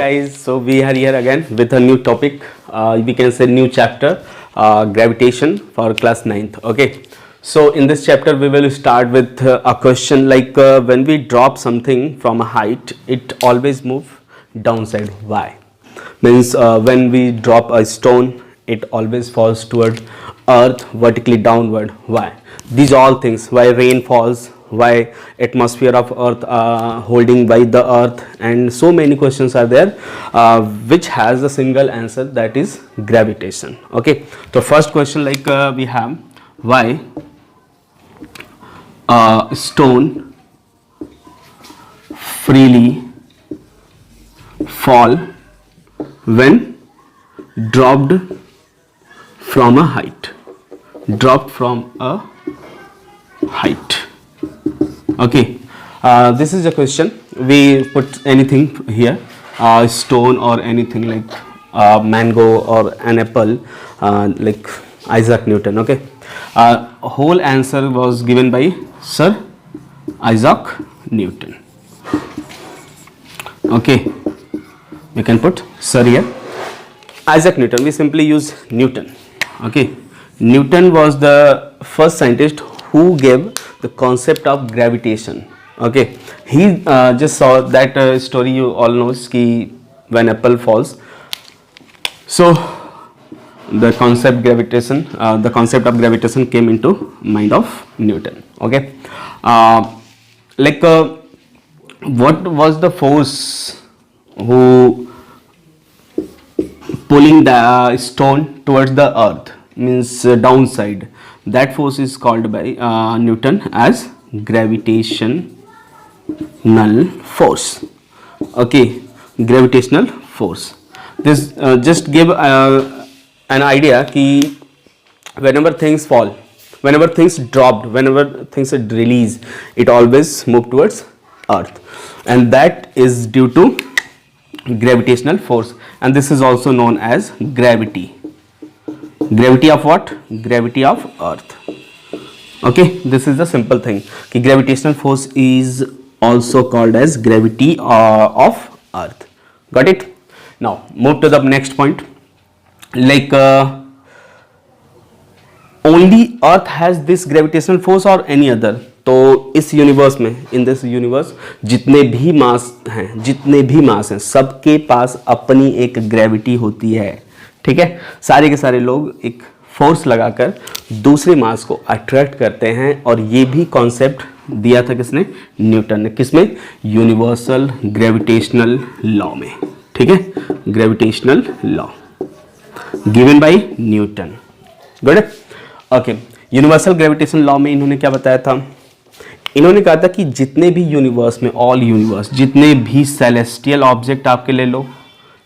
guys, so we are here again with a new topic, we can say new chapter, gravitation for class 9th. Okay, so in this chapter we will start with a question like when we drop something from a height, it always move downside. Why? Means when we drop a stone, it always falls toward earth vertically downward. Why? These all things, why rain falls, why atmosphere of earth holding by the earth, and so many questions are there which has a single answer, that is gravitation. Okay, so first question like we have, why stone freely fall when dropped from a height, okay. This is a question, we put anything here, stone or anything like mango or an apple, like Isaac Newton. Okay, whole answer was given by Sir Isaac Newton. Okay, we can put Sir here. Isaac Newton, we simply use Newton. Okay, Newton was the first scientist who gave the concept of gravitation. Okay, he just saw that story you all know, ki when apple falls, so the concept of gravitation came into mind of Newton. Okay, what was the force who pulling the stone towards the earth, means downside? That force is called by Newton as gravitational force. Okay, gravitational force. This just give an idea ki whenever things fall, whenever things dropped, whenever things are released, it always move towards earth, and that is due to gravitational force, and this is also known as gravity. Gravity of what? Gravity of earth. Okay, this is the simple thing कि gravitational force is also called as gravity of earth. Got it? Now move to the next point, like only earth has this gravitational force or any other? तो इस universe में, in this universe, जितने भी मास हैं सबके पास अपनी एक gravity होती है. ठीक है, सारे के सारे लोग एक फोर्स लगाकर दूसरे मास को अट्रैक्ट करते हैं, और ये भी कॉन्सेप्ट दिया था किसने? न्यूटन ने. किसमें? यूनिवर्सल ग्रेविटेशनल लॉ में. ठीक है, gravitational law given bye Newton. Good. Okay, universal gravitational law में इन्होंने क्या बताया था? इन्होंने कहा था कि जितने भी यूनिवर्स में, ऑल यूनिवर्स, जितने भी सेलेस्टियल ऑब्जेक्ट आपके ले लो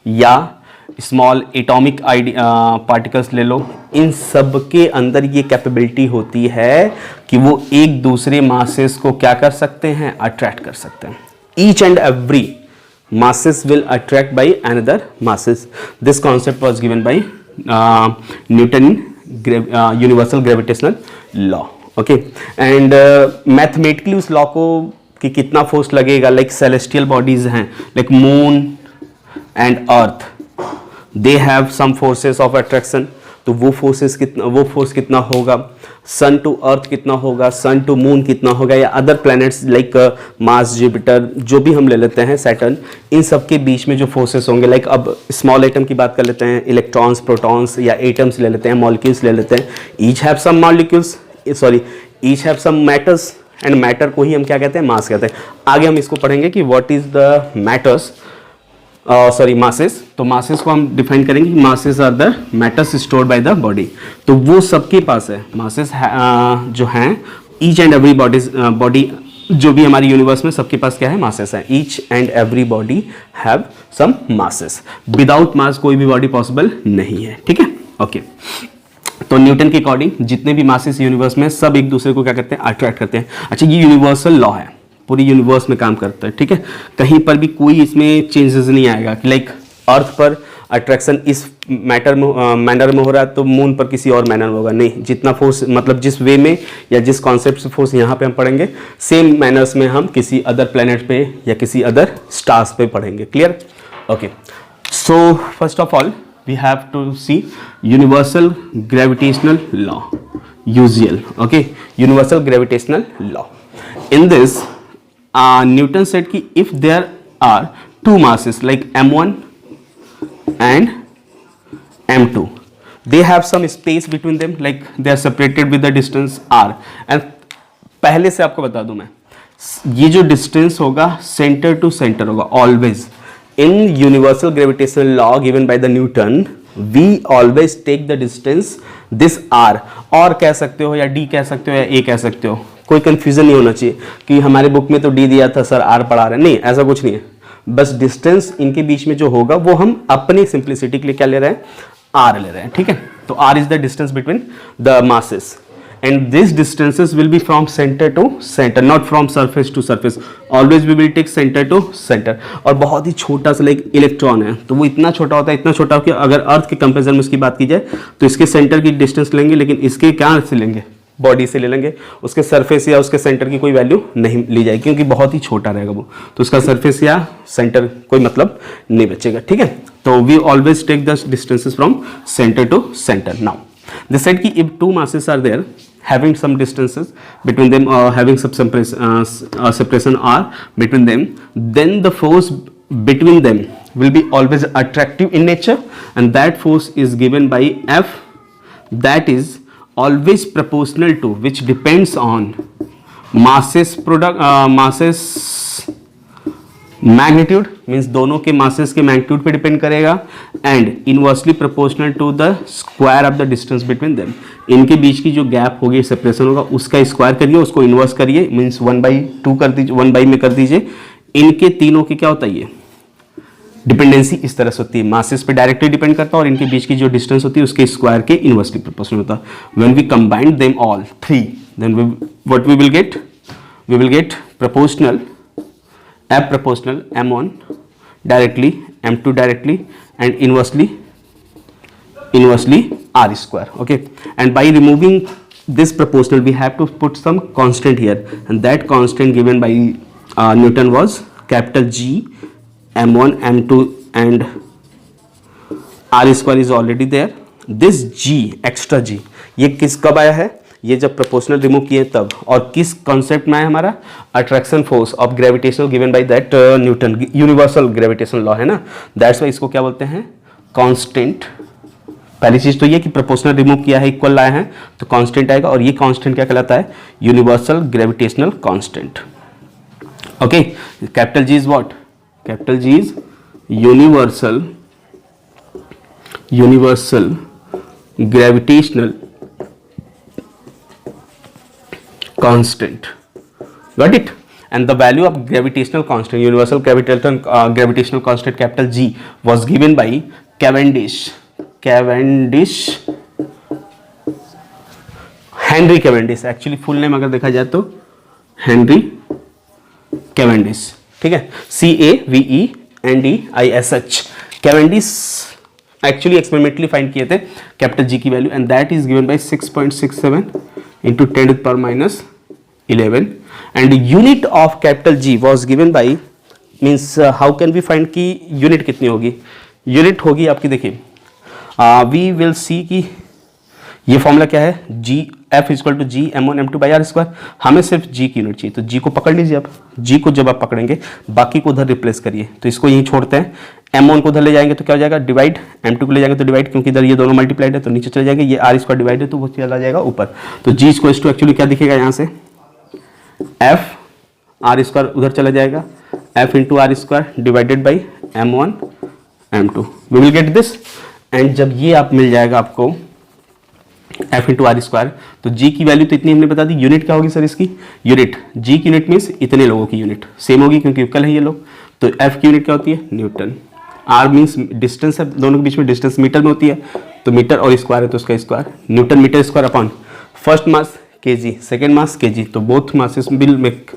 या स्मॉल एटॉमिक पार्टिकल्स ले लो, इन सब के अंदर ये कैपेबिलिटी होती है कि वो एक दूसरे मासेस को क्या कर सकते हैं? अट्रैक्ट कर सकते हैं. Each and every masses will attract by another masses. This concept was given by Newton universal gravitational law. Okay, and mathematically उस लॉ को कि कितना फोर्स लगेगा, लाइक सेलेस्टियल बॉडीज हैं like moon and earth, they have some forces of attraction, तो वो force कितना होगा? सन टू अर्थ कितना होगा, सन टू मून कितना होगा, या other planets like Mars, Jupiter, जो भी हम ले लेते हैं, सैटर्न, इन सब के बीच में जो फोर्सेस होंगे, लाइक अब स्मॉल एटम की बात कर लेते हैं, इलेक्ट्रॉन्स, प्रोटॉन्स, या एटम्स ले लेते हैं, मॉलिक्यूल्स ले लेते हैं. Each have some matters, and matter को ही हम क्या कहते हैं? मास कहते हैं. आगे हम इसको पढ़ेंगे कि what is the matters, masses. तो मासेस को हम डिफाइन करेंगे कि masses are the matters stored by the body. तो वो सबके पास है मासेस जो हैं. ईच एंड एवरी बॉडी जो भी हमारी यूनिवर्स में, सबके पास क्या है? मासेस है. Each and every body have some masses. Without mass कोई भी बॉडी पॉसिबल नहीं है. ठीक है, ओके. तो न्यूटन के अकॉर्डिंग जितने भी मासेस यूनिवर्स में, सब एक दूसरे को क्या करते हैं? अट्रैक्ट करते हैं. अच्छा, ये यूनिवर्सल लॉ है, पूरी यूनिवर्स में काम करता है. ठीक है, कहीं पर भी कोई इसमें चेंजेस नहीं आएगा कि लाइक अर्थ पर अट्रैक्शन इस मैनर में हो रहा है तो मून पर किसी और मैनर में होगा. नहीं, जितना फोर्स, मतलब जिस वे में या जिस कॉन्सेप्ट से फोर्स यहाँ पे हम पढ़ेंगे, सेम मैनर्स में हम किसी अदर प्लेनेट पे या किसी अदर स्टार्स पे पढ़ेंगे. Clear? Okay, so first of all we have to see universal gravitational law, UGL. Okay, universal gravitational law. In this Newton said ki if there are two masses like m1 and m2, they have some space between them, like they are separated with the distance r. and पहले से आपको बता दूं मैं, ये जो distance होगा centre to centre होगा always. In universal gravitational law given by the Newton we always take the distance this R, और कह सकते हो या डी कह सकते हो या ए कह सकते हो, कोई कंफ्यूजन नहीं होना चाहिए कि हमारे बुक में तो डी दिया था सर आर पढ़ा रहे, नहीं ऐसा कुछ नहीं है. बस डिस्टेंस इनके बीच में जो होगा वो हम अपनी सिंप्लिसिटी के लिए क्या ले रहे हैं, आर ले रहे हैं. ठीक है, तो R is the distance between the masses. And these distances will be from center to center, not from surface to surface. Always we will take center to center. और बहुत ही छोटा सा लाइक इलेक्ट्रॉन है तो वो इतना छोटा होता है, इतना छोटा कि अगर अर्थ के कंपेरिजन में उसकी बात की जाए तो इसके सेंटर की डिस्टेंस लेंगे, लेकिन इसके क्या से लेंगे, बॉडी से ले लेंगे. उसके सरफेस या उसके सेंटर की कोई वैल्यू नहीं ली जाएगी क्योंकि बहुत ही छोटा रहेगा वो, तो उसका सरफेस या सेंटर कोई मतलब नहीं बचेगा. ठीक है, तो we always take the distances from centre to centre. Now they said कि if two masses are there having some distances between them, having some separation r between them, then the force between them will be always attractive in nature, and that force is given by F, that is always proportional to, which depends on masses magnitude, means दोनों के masses के magnitude पे depend करेगा, and inversely proportional to the square of the distance between them. इनके बीच की जो gap होगी, सेपरेशन होगा, उसका स्क्वायर करिए, उसको इनवर्स करिए, मीन्स 1/2 कर दीजिए, 1 में कर दीजिए. इनके तीनों की क्या होता है, ये डिपेंडेंसी इस तरह से होती है, मासेस पे डायरेक्टली डिपेंड करता है और इनके बीच की जो डिस्टेंस होती है उसके स्क्वायर के इनवर्सली प्रोपोर्शनल होता है. When we combine them all three, then what we will get proportional F proportional m1 directly, m2 directly, and inversely r square. Okay, and by removing this proportional we have to put some constant here, and that constant given by Newton was capital G, m1, m2 and r square is already there. This G, extra G, ये किस कब आया है, ये जब proportional remove किए तब. और किस कॉन्सेप्ट में है हमारा, attraction force of gravitational given by that Newton, universal gravitational law है ना, दैट्स वाई इसको क्या बोलते हैं, कांस्टेंट. पहली चीज तो ये कि प्रोपोर्शनल रिमूव किया है, इक्वल लाया है तो कांस्टेंट आएगा, और ये कांस्टेंट क्या कहलाता है, universal gravitational constant. Okay, capital G is what, capital G is universal gravitational constant. Got it? And the value of gravitational constant, universal gravitational constant capital G was given by Cavendish, Henry Cavendish. Actually full name अगर देखा जाए तो Henry Cavendish. ठीक है, CAVENDISH. Cavendish actually experimentally find किए थे capital G की value, and that is given by 6.67 into 10 to the power minus 11, and unit of capital G was given by, means how can we find कि unit कितनी होगी, unit होगी आपकी, देखिए we will see कि ये formula क्या है, G F equal to G m1 m2 by r square. हमें सिर्फ G की यूनिट चाहिए, तो G को पकड़ लीजिए आप. G को जब आप पकड़ेंगे बाकी को उधर रिप्लेस करिए, तो इसको यहीं छोड़ते हैं, m1 को उधर ले जाएंगे तो क्या हो जाएगा, डिवाइड, m2 को ले जाएंगे तो डिवाइड, क्योंकि इधर ये दोनों मल्टीप्लाइड है तो नीचे चले जाएंगे, ये r स्क्वायर डिवाइड है तो वो चला जाएगा ऊपर. तो G इक्वल टू एक्चुअली क्या दिखेगा यहाँ से, F r स्क्वायर उधर चला जाएगा, F into R square divided by m1 m2. We will get this. And जब ये आप मिल जाएगा आपको F इंटू आर स्क्वायर, तो G की वैल्यू तो इतनी हमने बता दी. यूनिट क्या होगी सर इसकी, यूनिट G की यूनिट मीन्स इतने लोगों की यूनिट सेम होगी क्योंकि इक्वल है ये लोग. तो F की यूनिट क्या होती है, न्यूटन. R मीन्स डिस्टेंस है, दोनों के बीच में डिस्टेंस मीटर में होती है, तो मीटर और स्क्वायर है तो उसका square, newton metre square upon first mass kg, second mass kg, तो both masses will make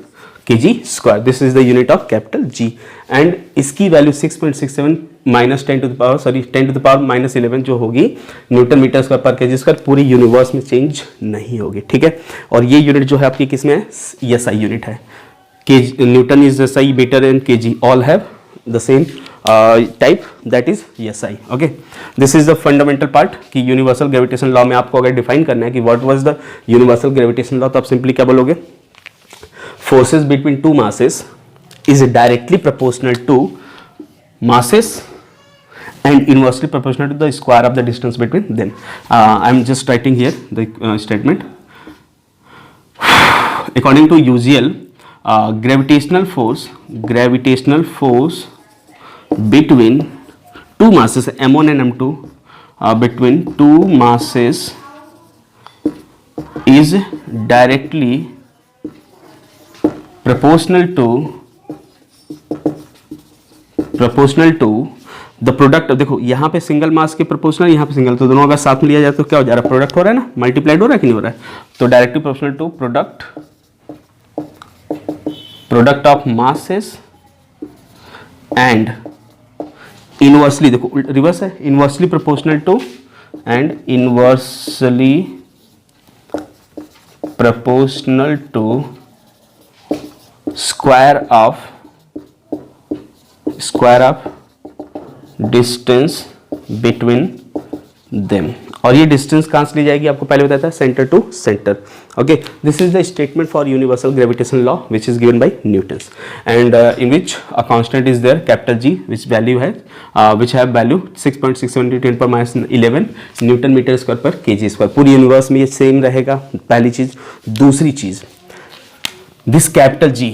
kg square. This is the unit of capital G. And इसकी value 6.67 minus 10 to the power minus 11 जो होगी newton metre square per kg square, पूरी universe में change नहीं होगी. ठीक है, और ये यूनिट जो है आपकी किस में है, SI यूनिट है. Newton is SI, metre and kg all have the same type, that is SI. Okay, this is the fundamental part कि यूनिवर्सल ग्रेविटेशन लॉ में आपको अगर डिफाइन करना है कि what was the universal gravitation law, तो आप सिंपली क्या बोलोगे, forces between two masses is directly proportional to masses and inversely proportional to the square of the distance between them. I am just writing here the statement. According to UCL, gravitational force between two masses m1 and m2, between two masses is directly proportional to the product. देखो यहाँ पे single मास के proportional, यहाँ पे single, तो दोनों अगर साथ में लिया जाए तो क्या हो जा रहा है, प्रोडक्ट हो रहा है ना, मल्टीप्लाइड हो रहा है कि नहीं हो रहा है, तो directly proportional to product of masses and inversely, देखो रिवर्स है, inversely proportional to and inversely proportional to square of distance between them. और ये डिस्टेंस कहाँ से ली जाएगी, आपको पहले बताया था, centre to centre. Okay, this is the statement for universal gravitation law which is given by Newtons, and in which a constant is there capital G, which value है which have value 6.672 × 10⁻11 newton metre square per kg स्क्वायर. पूरी universe में ये same रहेगा, पहली चीज. दूसरी चीज, this capital G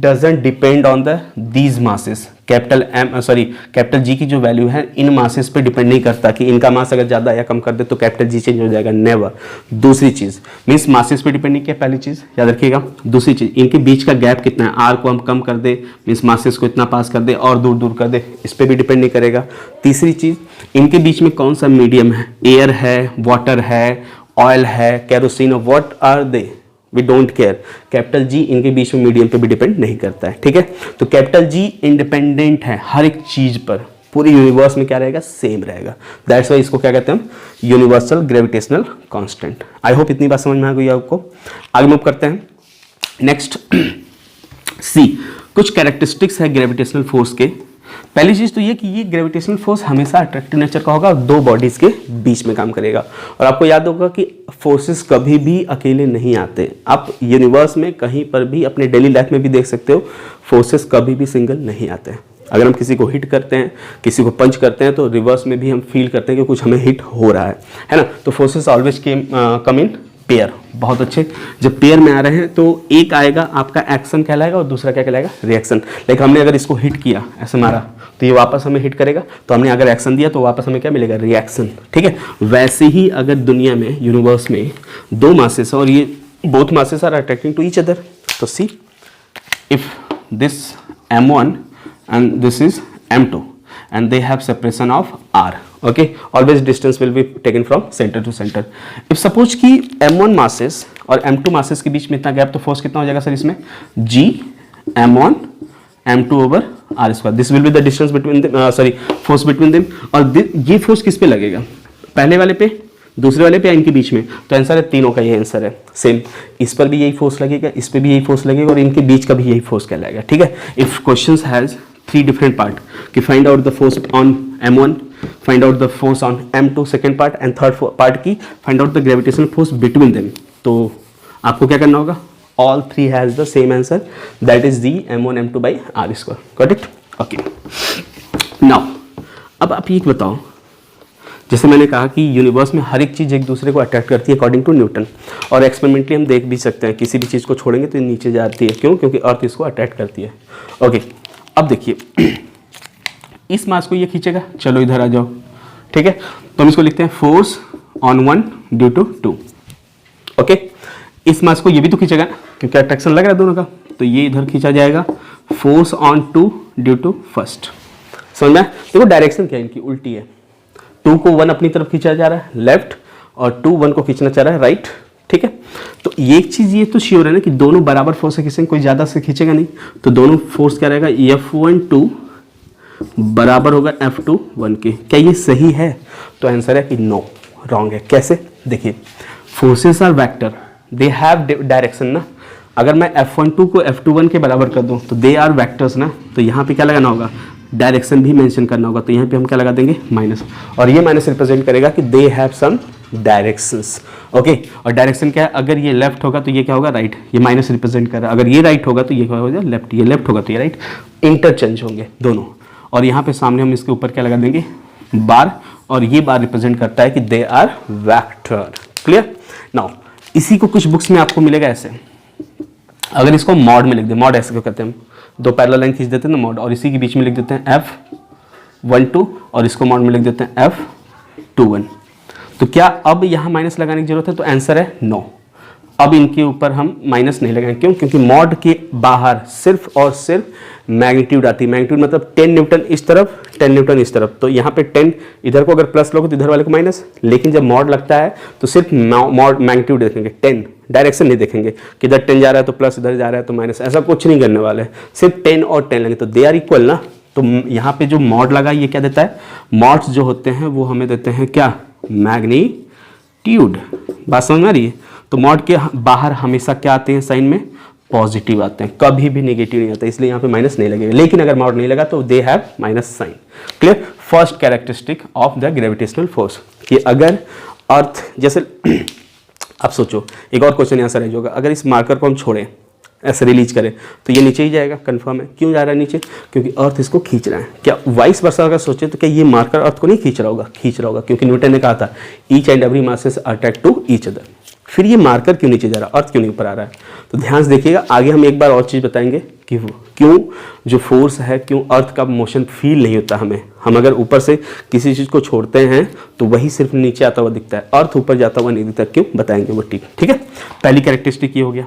doesn't depend on the these masses. Capital G की जो वैल्यू है इन मासेस पे डिपेंड नहीं करता कि इनका मास अगर ज्यादा या कम कर दे तो कैपिटल G चेंज हो जाएगा, नेवर. दूसरी चीज मीन्स मासेस पे डिपेंड नहीं किया, पहली चीज याद रखिएगा. दूसरी चीज, इनके बीच का गैप कितना है, आर को हम कम कर दे मीन्स मासेस को इतना पास कर दे और दूर दूर कर दे, इस पर भी डिपेंड नहीं करेगा. तीसरी चीज, इनके बीच में कौन सा मीडियम है, एयर है, वाटर है, ऑयल है, kerosene, what are they, we don't care. Capital G इनके बीच में मीडियम पे भी डिपेंड नहीं करता है, ठीक है. तो कैपिटल G इंडिपेंडेंट है हर एक चीज पर, पूरी यूनिवर्स में क्या रहेगा, सेम रहेगा. दैट्स वाई इसको क्या कहते हैं हम, universal gravitational constant. I hope इतनी बात समझ में आ गई आपको. आगे मूव करते हैं. नेक्स्ट C, कुछ कैरेक्टरिस्टिक्स है ग्रेविटेशनल फोर्स के. पहली चीज तो ये कि ये ग्रेविटेशनल फोर्स हमेशा अट्रैक्टिव नेचर का होगा और दो बॉडीज के बीच में काम करेगा. और आपको याद होगा कि फोर्सेस कभी भी अकेले नहीं आते. आप यूनिवर्स में कहीं पर भी अपने डेली लाइफ में भी देख सकते हो, फोर्सेस कभी भी सिंगल नहीं आते. अगर हम किसी को हिट करते हैं, किसी को पंच करते हैं, तो रिवर्स में भी हम फील करते हैं कि कुछ हमें हिट हो रहा है ना. तो forces always come in pair. बहुत अच्छे, जब पेयर में आ रहे हैं तो एक आएगा आपका एक्शन कहलाएगा और दूसरा क्या कहलाएगा, रिएक्शन. लाइक हमने अगर इसको हिट किया, ऐसे मारा, तो ये वापस हमें हिट करेगा, तो हमने अगर एक्शन दिया तो वापस हमें क्या मिलेगा, रिएक्शन. ठीक है, वैसे ही अगर दुनिया में, यूनिवर्स में दो मासेस और ये both masses are attracting to each other, तो see if this m1 and this is m2 and they have separation of r, okay, always distance will be taken from center to center. if suppose कि m1 masses और m2 masses के बीच में इतना gap, तो force कितना हो जाएगा sir इसमें, g m1 m2 over r square. this will be the distance between them, force between them. और ये फोर्स किस पे लगेगा, पहले वाले पे, दूसरे वाले पे या इनके बीच में, तो आंसर है तीनों का ये आंसर है सेम. इस पर भी यही फोर्स लगेगा, इस पर भी यही फोर्स लगेगा और इनके बीच का भी यही फोर्स कहलाएगा. ठीक है, if questions has 3 different part कि find out the force on m1, find out the force on m2 second part, and third part की find out the gravitational force between them, तो आपको क्या करना होगा, all 3 has the same answer, that is the m1 m2 by r square. got it? okay, now अब आप ये बताओ, जैसे मैंने कहा कि यूनिवर्स में हर एक चीज़ एक दूसरे को अट्रैक्ट करती है अकॉर्डिंग टू न्यूटन, और एक्सपेरिमेंटली हम देख भी सकते हैं, किसी भी चीज़ को छोड़ेंगे तो नीचे जाती है. क्यों? क्योंकि अर्थ इसको अट्रैक्ट करती है. ओके, अब देखिए इस मास को ये खींचेगा, चलो इधर आ जाओ. ठीक है, तो हम इसको लिखते हैं force on 1 due to 2. Okay, इस मास को ये भी तो खींचेगा क्योंकि अट्रैक्शन लग रहा है दोनों का, तो ये इधर खींचा जाएगा, force on 2 due to first. समझ में? देखो डायरेक्शन क्या है इनकी, उल्टी है. 2 को 1 अपनी तरफ खींचा जा रहा है लेफ्ट, और 2 1 को खींचना चाह रहा है राइट. ठीक है, तो ये एक चीज ये तो श्योर है ना कि दोनों बराबर फोर्स से खींचेंगे, कोई ज्यादा से खींचेगा नहीं, तो दोनों फोर्स क्या रहेगा, F1 2 बराबर होगा F2 1 के. क्या ये सही है? तो आंसर है कि नो, रॉन्ग है. कैसे? देखिए, forces are vector, they have direction ना. अगर मैं F12 को F21 के बराबर कर दूं तो दे आर वेक्टर्स ना, तो यहाँ पे क्या लगाना होगा, डायरेक्शन भी मेंशन करना होगा, तो यहाँ पे हम क्या लगा देंगे माइनस, और ये माइनस रिप्रेजेंट करेगा कि they have some directions. Okay, और डायरेक्शन क्या है, अगर ये लेफ्ट होगा तो ये क्या होगा राइट, ये माइनस रिप्रेजेंट कर रहा है, अगर ये राइट होगा तो ये क्या होगा लेफ्ट, ये लेफ्ट होगा तो ये राइट, इंटरचेंज होंगे दोनों। और यहाँ पे सामने हम इसके ऊपर क्या लगा देंगे बार, और ये बार रिप्रेजेंट करता है कि they are vector. Clear. Now इसी को कुछ बुक्स में आपको मिलेगा ऐसे, अगर इसको मॉड में लिख दे, मॉड ऐसे क्यों कहते हैं हम, दो पैरेलल लाइन खींच देते हैं ना मॉड, और इसी के बीच में लिख देते हैं F12 और इसको मॉड में लिख देते हैं F21। तो क्या अब यहाँ माइनस लगाने की जरूरत है, तो आंसर है नो। अब इनके ऊपर हम माइनस नहीं लगाएंगे, क्यों, क्योंकि मॉड के बाहर सिर्फ और सिर्फ मैग्नीट्यूड आती है। मैग्नीट्यूड मतलब 10 न्यूटन इस तरफ, 10 न्यूटन इस तरफ, तो यहाँ पे 10 इधर को अगर प्लस लोगे तो इधर वाले को माइनस, लेकिन जब मॉड लगता है तो सिर्फ मॉड मैग्नीट्यूड देखेंगे, 10 डायरेक्शन नहीं देखेंगे कि इधर 10 जा रहा है तो प्लस, इधर जा रहा है तो माइनस, ऐसा कुछ नहीं करने वाले, सिर्फ 10 और 10 लेंगे, तो दे आर इक्वल ना। तो यहाँ पे जो मॉड लगा ये क्या देता है, मॉड्स जो होते हैं वो हमें देते हैं क्या, मैग्नीट्यूड। बात समझ में आ रही है। तो मॉड के बाहर हमेशा क्या आते हैं साइन में, पॉजिटिव आते हैं, कभी भी नेगेटिव नहीं आता, इसलिए यहाँ पे माइनस नहीं लगेगा। लेकिन अगर मॉड नहीं लगा तो they have minus sign. Clear. First characteristic of the gravitational force, कि अगर अर्थ जैसे आप सोचो, एक और क्वेश्चन यहाँ से रह जाएगा, अगर इस मार्कर को हम छोड़ें ऐसे रिलीज करें तो ये नीचे ही जाएगा, कंफर्म है। क्यों जा रहा है नीचे, क्योंकि अर्थ इसको खींच रहा है। क्या वाइस वर्सा अगर सोचे तो क्या ये मार्कर अर्थ को नहीं खींच रहा होगा, खींच रहा होगा, क्योंकि न्यूटन ने कहा था each and every mass is attract to each other. फिर ये मार्कर क्यों नीचे जा रहा है, अर्थ क्यों नहीं ऊपर आ रहा है, तो ध्यान से देखिएगा। आगे हम एक बार और चीज़ बताएंगे कि क्यों जो फोर्स है, क्यों अर्थ का मोशन फील नहीं होता हमें। हम अगर ऊपर से किसी चीज़ को छोड़ते हैं तो वही सिर्फ नीचे आता हुआ दिखता है, अर्थ ऊपर जाता हुआ नहीं दिखता। क्यों, बताएंगे वो, ठीक है। पहली कैरेक्टरिस्टिक ये हो गया।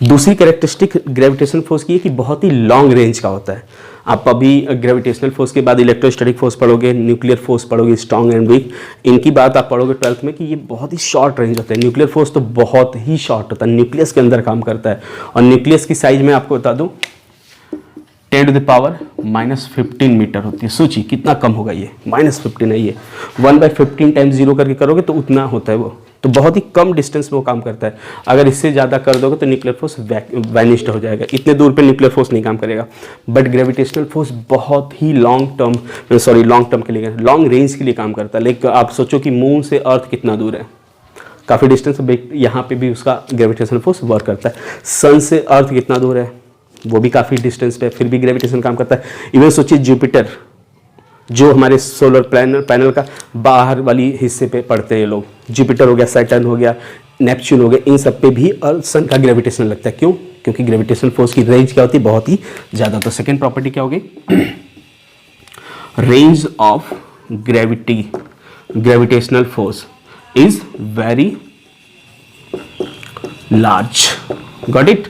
दूसरी कैरेक्टरिस्टिक ग्रेविटेशनल फोर्स की है कि बहुत ही लॉन्ग रेंज का होता है। आप अभी ग्रेविटेशनल फोर्स के बाद इलेक्ट्रोस्टैटिक फोर्स पढ़ोगे, न्यूक्लियर फोर्स पढ़ोगे, स्ट्रॉन्ग एंड वीक, इनकी बात आप पढ़ोगे 12th में कि ये बहुत ही शॉर्ट रेंज होता है। न्यूक्लियर फोर्स तो बहुत ही शॉर्ट होता है, न्यूक्लियस के अंदर काम करता है। और न्यूक्लियस की साइज में आपको बता दूं 10⁻⁻15 मीटर होती है। सोचिए कितना कम होगा ये, -15 है ये, 1/15 टाइम्स 0 करके करोगे तो उतना होता है वो, तो बहुत ही कम डिस्टेंस में वो काम करता है। अगर इससे ज़्यादा कर दोगे तो न्यूक्लियर फोर्स वैनिश्ड हो जाएगा, इतने दूर पे न्यूक्लियर फोर्स नहीं काम करेगा। बट ग्रेविटेशनल फोर्स बहुत ही लॉन्ग टर्म के लिए, लॉन्ग रेंज के लिए काम करता है। लेकिन आप सोचो कि मून से अर्थ कितना दूर है, काफ़ी डिस्टेंस, यहाँ पे भी उसका ग्रेविटेशनल फोर्स वर्क करता है। सन से अर्थ कितना दूर है, वो भी काफ़ी डिस्टेंस पे, फिर भी ग्रेविटेशन काम करता है। इवन सोचिए जुपिटर, जो हमारे सोलर पैनल का बाहर वाली हिस्से पे पड़ते हैं लोग, जुपिटर हो गया, सैटर्न हो गया, नेपच्यून हो गया, इन सब पे भी अर्थ सन का ग्रेविटेशन लगता है। क्यों, क्योंकि ग्रेविटेशनल फोर्स की रेंज क्या होती है, बहुत ही ज़्यादा। तो सेकेंड प्रॉपर्टी क्या होगी, range of gravitational force is very large. Got it.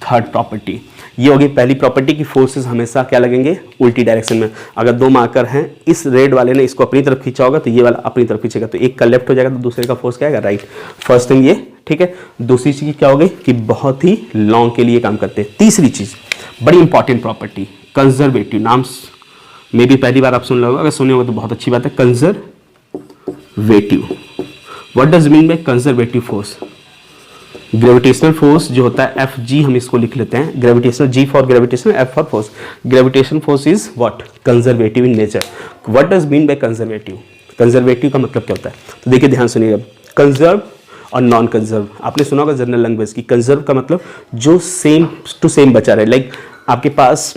Third property ये होगी पहली प्रॉपर्टी की फोर्सेस हमेशा क्या लगेंगे, उल्टी डायरेक्शन में। अगर दो मार्कर हैं, इस रेड वाले ने इसको अपनी तरफ खींचा होगा तो ये वाला अपनी तरफ खींचेगा, तो एक का लेफ्ट हो जाएगा तो दूसरे का फोर्स क्या आएगा, राइट। फर्स्ट थिंग ये, ठीक है। दूसरी चीज क्या होगी कि बहुत ही लॉन्ग के लिए काम करते हैं। तीसरी चीज बड़ी इंपॉर्टेंट प्रॉपर्टी, कंजर्वेटिव। नाम में भी पहली बार आप सुन लोगे, अगर सुने होगा तो बहुत अच्छी बात है। Conservative, what does mean by conservative force. Gravitational force जो होता है Fg, हम इसको लिख लेते हैं, gravitational G for gravitation, F for force. Gravitation force is what, conservative in nature. What does mean by conservative, conservative का मतलब क्या होता है, तो देखिए ध्यान सुनिएगा। कंजर्व और नॉन कंजर्व, आपने सुना होगा जनरल लैंग्वेज की। कंजर्व का मतलब जो सेम टू सेम बचा रहे, लाइक आपके पास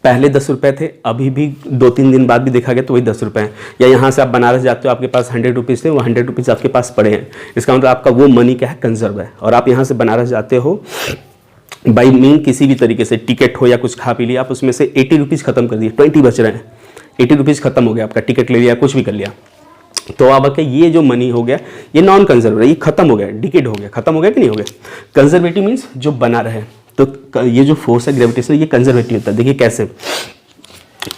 पहले 10 रुपए थे, अभी भी 2-3 दिन बाद भी देखा गया तो वही 10 रुपए हैं। या यहाँ से आप बनारस जाते हो, आपके पास 100 रुपीज़ थे, वो 100 रुपीज़ आपके पास पड़े हैं, इसका मतलब आपका वो मनी क्या है, कंजर्व है। और आप यहाँ से बनारस जाते हो बाई मीन किसी भी तरीके से, टिकट हो या कुछ खा पी लिया, आप उसमें से 80 रुपीज़ खत्म कर दिए, 20 बच रहे हैं, 80 रुपीज़ खत्म हो गया, आपका टिकट ले लिया, कुछ भी कर लिया, तो अब ये जो मनी हो गया ये नॉन कंजर्व है, ये खत्म हो गया, डिकेड हो गया, खत्म हो गया कि नहीं हो गया। कंजर्वेटिव मीन्स जो बना रहे। तो ये जो फोर्स है ग्रेविटेशन, ये कंजर्वेटिव होता है। देखिए कैसे,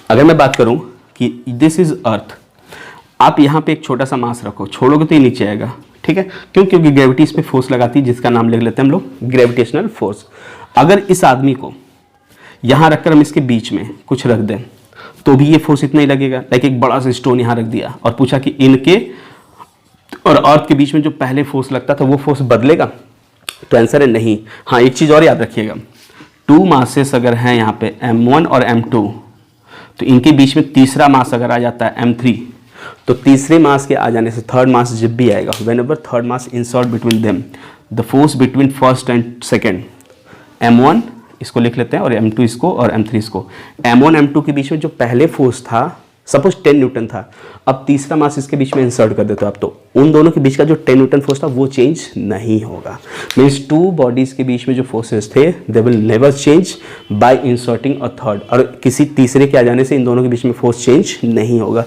अगर मैं बात करूं कि दिस इज अर्थ, आप यहाँ पे एक छोटा सा मास रखो, छोड़ोगे तो ये नीचे आएगा, ठीक है। क्यों, क्योंकि ग्रेविटी इस पे फोर्स लगाती है, जिसका नाम लिख लेते हैं हम लोग ग्रेविटेशनल फोर्स। अगर इस आदमी को यहाँ रखकर हम इसके बीच में कुछ रख दें तो भी ये फोर्स इतना ही लगेगा। लाइक एक बड़ा सा स्टोन यहाँ रख दिया और पूछा कि इनके और अर्थ के बीच में जो पहले फोर्स लगता था वो फोर्स बदलेगा, तो आंसर है नहीं। हाँ, एक चीज़ और याद रखिएगा, 2 मासेस अगर हैं यहाँ पे m1 और m2, तो इनके बीच में तीसरा मास अगर आ जाता है m3, तो तीसरे मास के आ जाने से थर्ड मास जब भी आएगा, when ever third mass insert between them, the force between first and second, m1 इसको लिख लेते हैं और m2 इसको और m3 इसको, m1 m2 के बीच में जो पहले फोर्स था सपोज 10 न्यूटन था, अब तीसरा मास इसके बीच में इंसर्ट कर देते हो आप, तो उन दोनों के बीच का जो 10 न्यूटन फोर्स था वो चेंज नहीं होगा। मीन्स 2 बॉडीज के बीच में जो फोर्सेस थे they will never change bye inserting a third, और किसी तीसरे के आ जाने से इन दोनों के बीच में फोर्स चेंज नहीं होगा।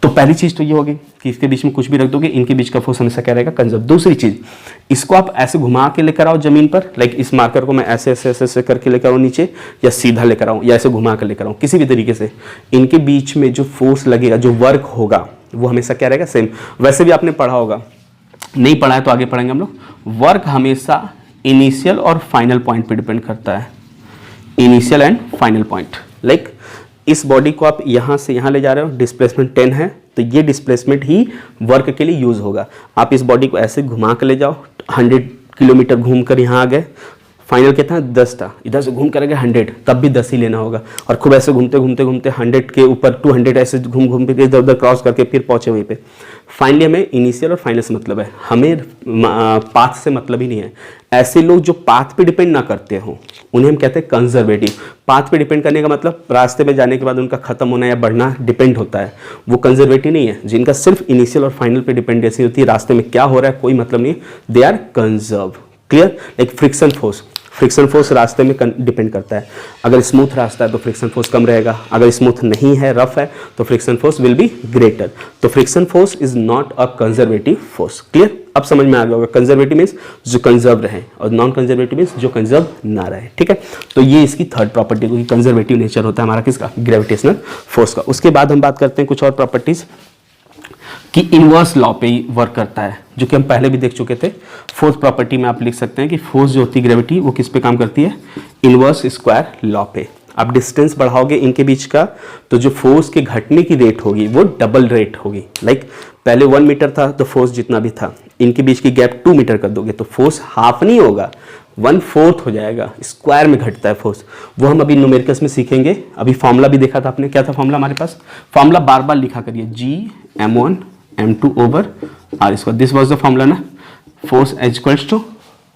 तो पहली चीज तो ये होगी कि इसके बीच में कुछ भी रख दोगे, इनके बीच का फोर्स हमेशा क्या रहेगा, कंजर्व। दूसरी चीज, इसको आप ऐसे घुमा के लेकर आओ जमीन पर, लाइक इस मार्कर को मैं ऐसे ऐसे ऐसे ऐसे करके लेकर आऊँ नीचे, या सीधा लेकर आऊँ या ऐसे घुमा कर लेकर आऊँ, किसी भी तरीके से इनके बीच में जो फोर्स लगेगा, जो वर्क होगा, वो हमेशा क्या रहेगा, सेम। वैसे भी आपने पढ़ा होगा, नहीं पढ़ा है तो आगे पढ़ेंगे हम लोग, वर्क हमेशा इनिशियल और फाइनल पॉइंट पर डिपेंड करता है, initial and final point. Like इस बॉडी को आप यहाँ से यहाँ ले जा रहे हो, डिस्प्लेसमेंट 10 है, तो ये डिस्प्लेसमेंट ही वर्क के लिए यूज होगा। आप इस बॉडी को ऐसे घुमा कर ले जाओ, 100 किलोमीटर घूम कर यहाँ आ गए, फाइनल कितना 10 था, इधर से घूम कर गए 100, तब भी 10 ही लेना होगा, और खूब ऐसे घूमते घूमते घूमते 100 के ऊपर 200 ऐसे घूम घूम के इधर उधर क्रॉस करके फिर पहुंचे वहीं पे। फाइनली हमें इनिशियल और फाइनल से मतलब है, हमें पाथ से मतलब ही नहीं है। ऐसे लोग जो पाथ पे डिपेंड ना करते हो उन्हें हम कहते हैं कंजर्वेटिव। पाथ पे डिपेंड करने का मतलब रास्ते में जाने के बाद उनका खत्म होना या बढ़ना डिपेंड होता है, वो कंजर्वेटिव नहीं है। जिनका सिर्फ इनिशियल और फाइनल पे डिपेंडेंसी होती है, रास्ते में क्या हो रहा है कोई मतलब नहीं, they are conserve. Clear? Like friction force, friction force रास्ते में डिपेंड करता है। अगर स्मूथ रास्ता है तो फ्रिक्शन फोर्स कम रहेगा, अगर स्मूथ नहीं है, रफ है, तो friction force will be greater. तो friction force is not a conservative force. Clear? अब समझ में आ गया होगा, कंजर्वेटिव मीन्स जो कंजर्व रहे और नॉन कंजर्वेटिव मीन्स जो कंजर्व ना रहे। ठीक है, तो ये इसकी थर्ड प्रॉपर्टी, क्योंकि कंजर्वेटिव नेचर होता है हमारा किसका, ग्रेविटेशनल फोर्स का। उसके बाद हम बात करते हैं कुछ और प्रॉपर्टीज कि इनवर्स लॉ पे ही वर्क करता है, जो कि हम पहले भी देख चुके थे। फोर्थ प्रॉपर्टी में आप लिख सकते हैं कि फोर्स जो होती है ग्रेविटी, वो किस पे काम करती है, इनवर्स स्क्वायर लॉ पे। आप डिस्टेंस बढ़ाओगे इनके बीच का, तो जो फोर्स के घटने की रेट होगी वो डबल रेट होगी। लाइक पहले 1 मीटर था तो फोर्स जितना भी था, इनके बीच की गैप 2 मीटर कर दोगे तो फोर्स हाफ नहीं होगा, 1/4 हो जाएगा। स्क्वायर में घटता है फोर्स, वो हम अभी न्यूमेरिकल्स में सीखेंगे। अभी फॉर्मूला भी देखा था आपने, क्या था फॉर्मूला हमारे पास, फॉर्मूला बार बार लिखा करिए, G m1 m2 over r square, this was the formula ना, फोर्स H इक्वल्स टू,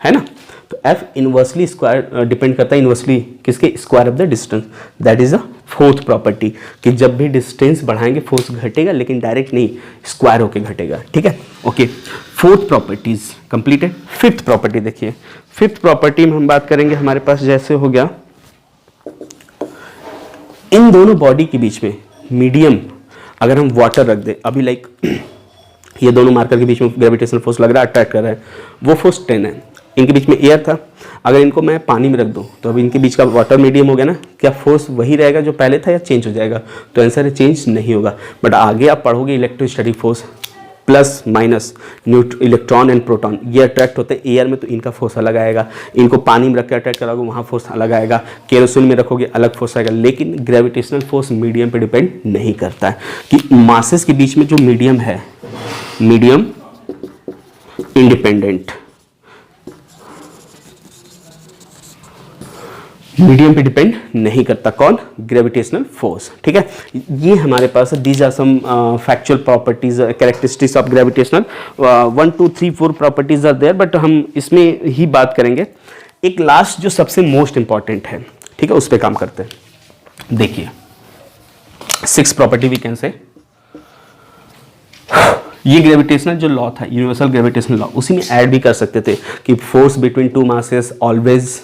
है ना। तो F इनवर्सली स्क्वायर डिपेंड करता है, इनवर्सली किसके, square of the distance. That is the fourth property, कि जब भी डिस्टेंस बढ़ाएंगे फोर्स घटेगा, लेकिन डायरेक्ट नहीं, स्क्वायर होके घटेगा। ठीक है, okay. Fourth properties completed. Fifth property देखिए, फिफ्थ प्रॉपर्टी में हम बात करेंगे, हमारे पास जैसे हो गया इन दोनों बॉडी के बीच में मीडियम अगर हम वाटर रख दें, अभी लाइक ये दोनों मार्कर के बीच में ग्रेविटेशनल फोर्स लग रहा है, अट्रैक्ट कर रहा है, वो फोर्स 10 है। इनके बीच में एयर था, अगर इनको मैं पानी में रख दूं तो अभी इनके बीच का वाटर मीडियम हो गया ना, क्या फोर्स वही रहेगा जो पहले था या चेंज हो जाएगा? तो आंसर है चेंज नहीं होगा। बट आगे आप पढ़ोगे electrostatic force, plus minus electron and proton, ये अट्रैक्ट होते हैं एयर में, तो इनका फोर्स अलग आएगा। इनको पानी में रख के अट्रैक्ट कराओगे, वहाँ फोर्स अलग आएगा। केरोसिन में रखोगे, अलग फोर्स आएगा। लेकिन ग्रेविटेशनल फोर्स मीडियम पे डिपेंड नहीं करता है, कि मासेस के बीच में जो मीडियम है, मीडियम इंडिपेंडेंट, मीडियम पे डिपेंड नहीं करता, कौन, ग्रेविटेशनल फोर्स। ठीक है, ये हमारे पास these are some factual properties, characteristics of gravitational. 1 2 3 4 properties are there, but हम इसमें ही बात करेंगे। एक लास्ट जो सबसे मोस्ट इंपॉर्टेंट है, ठीक है, उस पर काम करते हैं। देखिए 6th property we can say, ये ग्रेविटेशनल जो लॉ था, यूनिवर्सल ग्रेविटेशनल लॉ, उसी में ऐड भी कर सकते थे कि force between two masses always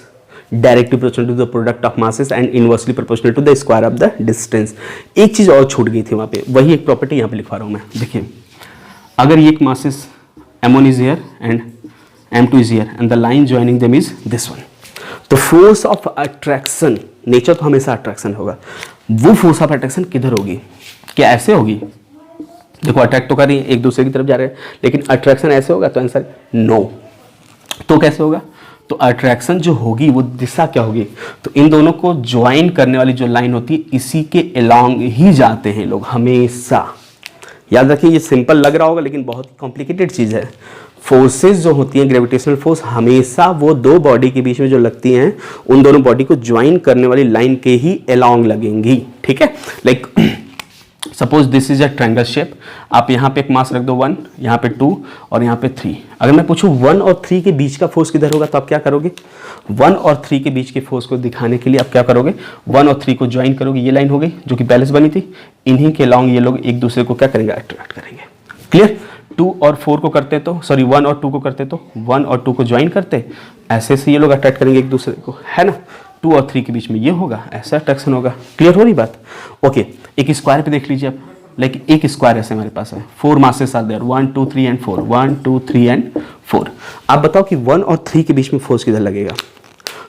directly proportional to the product of masses and inversely proportional to the square of the distance. एक चीज और छूट गई थी वहां पे, वही एक प्रॉपर्टी यहाँ पे लिखवा रहा हूँ मैं। देखिए अगर ये एक masses m1 is here and m2 is here and the line joining them is this one, तो फोर्स ऑफ अट्रैक्शन, नेचर तो हमेशा अट्रैक्शन होगा, वो फोर्स ऑफ अट्रैक्शन किधर होगी? क्या ऐसे होगी? देखो अट्रैक्ट तो कर रही है, एक दूसरे की तरफ जा रहे हैं, लेकिन अट्रैक्शन ऐसे होगा? तो आंसर नो। तो कैसे होगा? तो अट्रैक्शन जो होगी वो दिशा क्या होगी? तो इन दोनों को ज्वाइन करने वाली जो लाइन होती है, इसी के अलोंग ही जाते हैं लोग हमेशा। याद रखिए, ये सिंपल लग रहा होगा लेकिन बहुत कॉम्प्लिकेटेड चीज़ है। फोर्सेस जो होती हैं, ग्रेविटेशनल फोर्स हमेशा वो दो बॉडी के बीच में जो लगती हैं उन दोनों बॉडी को ज्वाइन करने वाली लाइन के ही अलोंग लगेंगी, ठीक है। Like suppose this is a triangle shape, आप यहाँ पे एक मास रख दो 1, यहाँ पे 2 और यहाँ पे 3। अगर मैं पूछूं 1 और 3 के बीच का फोर्स किधर होगा तो आप क्या करोगे? 1 और 3 के बीच के फोर्स को दिखाने के लिए आप क्या करोगे? 1 और 3 को ज्वाइन करोगे, ये लाइन हो गई जो कि पहले से बनी थी, इन्हीं के अलोंग ये लोग एक दूसरे को क्या करेंगे? अट्रैक्ट करेंगे। क्लियर? 2 और 4 को करते तो, सॉरी 1 और 2 को करते तो 1 और 2 को ज्वाइन करते, ऐसे से ये लोग अट्रैक्ट करेंगे एक दूसरे को, है ना। 2 और 3 के बीच में ये होगा, ऐसा अट्रैक्शन होगा। क्लियर हो रही बात? ओके, एक स्क्वायर पे देख लीजिए आप, लाइक एक स्क्वायर ऐसे हमारे पास है, 4 masses are there, 1 2 3 and 4, 1 2 3 and 4। आप बताओ कि 1 और 3 के बीच में फोर्स किधर लगेगा?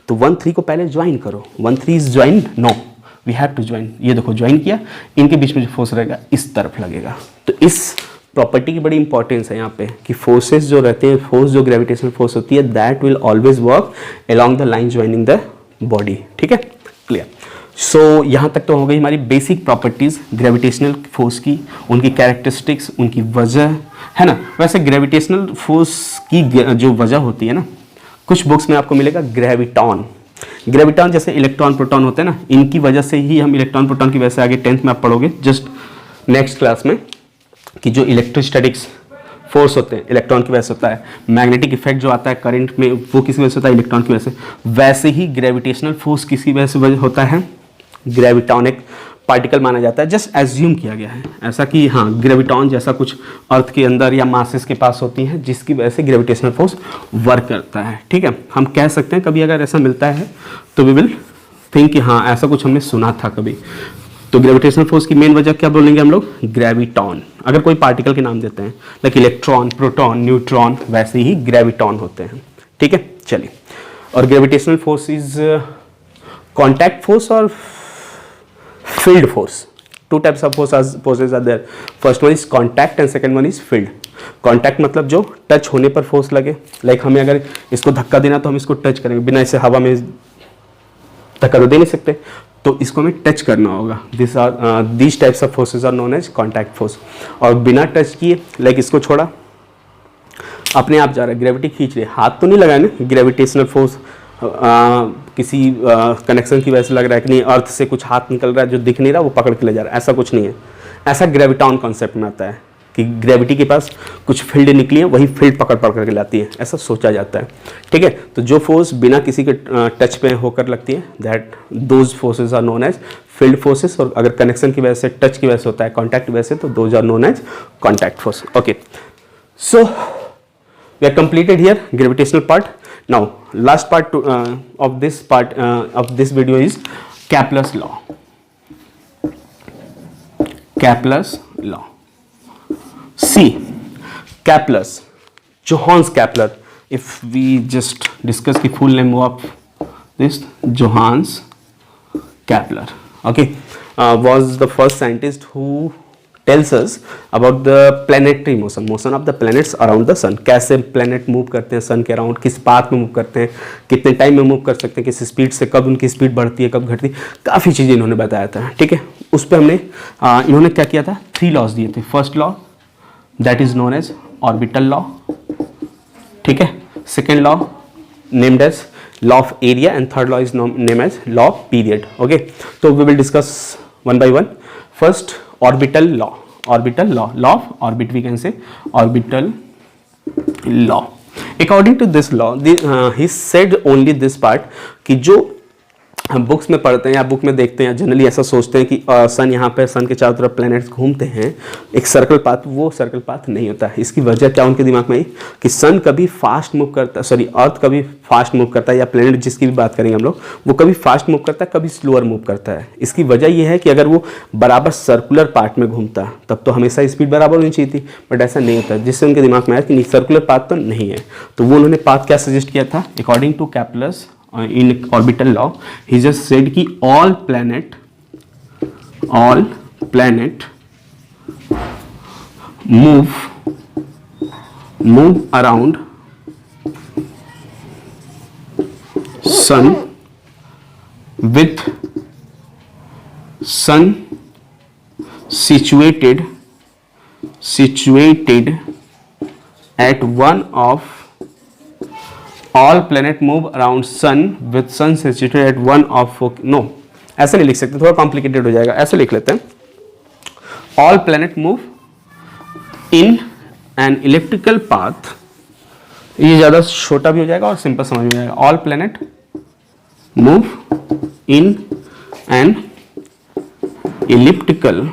तो 1 3 को पहले ज्वाइन करो। 1 3 is join, no we have to join. ये देखो ज्वाइन किया, इनके बीच में जो फोर्स रहेगा इस तरफ लगेगा। तो इस प्रॉपर्टी की बड़ी इंपॉर्टेंस है यहाँ पे कि फोर्सेस जो रहते हैं, फोर्स जो ग्रेविटेशनल फोर्स होती है, that will always work along the line joining the body, ठीक है। क्लियर? सो यहाँ तक तो हो गई हमारी बेसिक प्रॉपर्टीज ग्रेविटेशनल फोर्स की, उनकी कैरेक्टरिस्टिक्स, उनकी वजह, है ना। वैसे ग्रेविटेशनल फोर्स की जो वजह होती है ना, कुछ बुक्स में आपको मिलेगा ग्रेविटॉन। ग्रेविटॉन जैसे इलेक्ट्रॉन प्रोटॉन होते हैं ना, इनकी वजह से ही हम इलेक्ट्रॉन प्रोटॉन की वजह से आगे 10th में आप पढ़ोगे जस्ट नेक्स्ट क्लास में, कि जो इलेक्ट्रोस्टैटिक्स फोर्स होते हैं इलेक्ट्रॉन की वजह से होता है, मैग्नेटिक इफेक्ट जो आता है करंट में वो किसी वजह से होता है? इलेक्ट्रॉन की वजह से। वैसे ही ग्रेविटेशनल फोर्स किसी वजह से होता है? ग्रेविटॉन एक पार्टिकल माना जाता है, जस्ट एज्यूम किया गया है ऐसा कि हाँ ग्रेविटॉन जैसा कुछ अर्थ के अंदर या मासेस के पास होती हैं जिसकी वजह से ग्रेविटेशनल फोर्स वर्क करता है, ठीक है। हम कह सकते हैं कभी अगर ऐसा मिलता है तो वी विल थिंक कि हाँ ऐसा कुछ हमने सुना था कभी। तो ग्रेविटेशनल फोर्स की मेन वजह क्या बोलेंगे हम लोग? ग्रेविटॉन। अगर कोई पार्टिकल के नाम देते हैं लाइक इलेक्ट्रॉन, प्रोटॉन, न्यूट्रॉन, वैसे ही ग्रेविटॉन होते हैं, ठीक है। चलिए, और gravitational force is contact force और field force. 2 types of forces are there. First one is contact and second one is field. Contact मतलब जो टच होने पर फोर्स लगे, लाइक हमें अगर इसको धक्का देना तो हम इसको टच करेंगे, बिना इसे हवा में धक्का तो दे नहीं सकते, तो इसको हमें टच करना होगा। This types of forces are known as contact force. और बिना टच किए, लाइक इसको छोड़ा, अपने आप जा रहा है, ग्रेविटी खींच रही है, हाथ तो नहीं लगाया ना, ग्रेविटेशनल फोर्स किसी कनेक्शन की वजह से लग रहा है कि नहीं, अर्थ से कुछ हाथ निकल रहा है जो दिख नहीं रहा वो पकड़ के ले जा रहा है, ऐसा कुछ नहीं है। ऐसा ग्रेविटॉन कॉन्सेप्ट में आता है कि ग्रेविटी के पास कुछ फील्ड निकली है, वही फील्ड पकड़ पकड़ के लाती है, ऐसा सोचा जाता है, ठीक है। तो जो फोर्स बिना किसी के टच पे होकर लगती है, that those forces are known as field forces. और अगर कनेक्शन की वजह से, टच की वजह से होता है, कॉन्टैक्ट की वजह से, तो those are known as contact force. Okay, so we are completed here gravitational part. Now last part of this video is Kepler's law. Kepler's law. See, Kepler's, Johannes Kepler. If we just discuss the full name of this, Johannes Kepler, okay, was the first scientist who tells us about the planetary motion of the planets around the sun. कैसे planet move करते हैं सन के around, किस path में move करते हैं, कितने time में मूव कर सकते हैं, किस स्पीड से, कब उनकी स्पीड बढ़ती है, कब घटती है, काफ़ी चीज़ें इन्होंने बताया था, ठीक है। उस पर हमने इन्होंने क्या किया था? 3 लॉज दिए थे। First law that is known as orbital law, ठीक है। Second law named as law of area and third law is name as law of period, okay. तो we will discuss one by one. First, orbital law, law of orbit, we can say orbital law. According to this law, he said only this part कि जो हम books में पढ़ते हैं या book में देखते हैं, जनरली ऐसा सोचते हैं कि सन यहाँ पे, सन के चारों तरफ प्लैनेट्स घूमते हैं एक सर्कल पाथ, वो सर्कल पाथ नहीं होता है। इसकी वजह क्या उनके दिमाग में आई कि सन कभी फास्ट मूव करता है, सॉरी अर्थ कभी फास्ट मूव करता है, या प्लैनेट जिसकी भी बात करेंगे हम लोग, वो कभी फास्ट मूव करता है, कभी स्लोअर मूव करता है। इसकी वजह ये है कि अगर वो बराबर सर्कुलर पार्ट में घूमता तब तो हमेशा स्पीड बराबर होनी चाहिए थी, बट ऐसा नहीं होता, जिससे उनके दिमाग में आया कि सर्कुलर पाथ तो नहीं है। तो वो उन्होंने पाथ क्या सजेस्ट किया था? According to Kepler's in orbital law, he just said कि all planet move around sun with sun situated at one of all planet move around sun with sun situated at one of no, ऐसे नहीं लिख सकते, थोड़ा complicated हो जाएगा, ऐसे लिख लेते हैं all planet move in an electrical path, ये ज़्यादा छोटा भी हो जाएगा और सिंपल समझ में आएगा। All planet move in an elliptical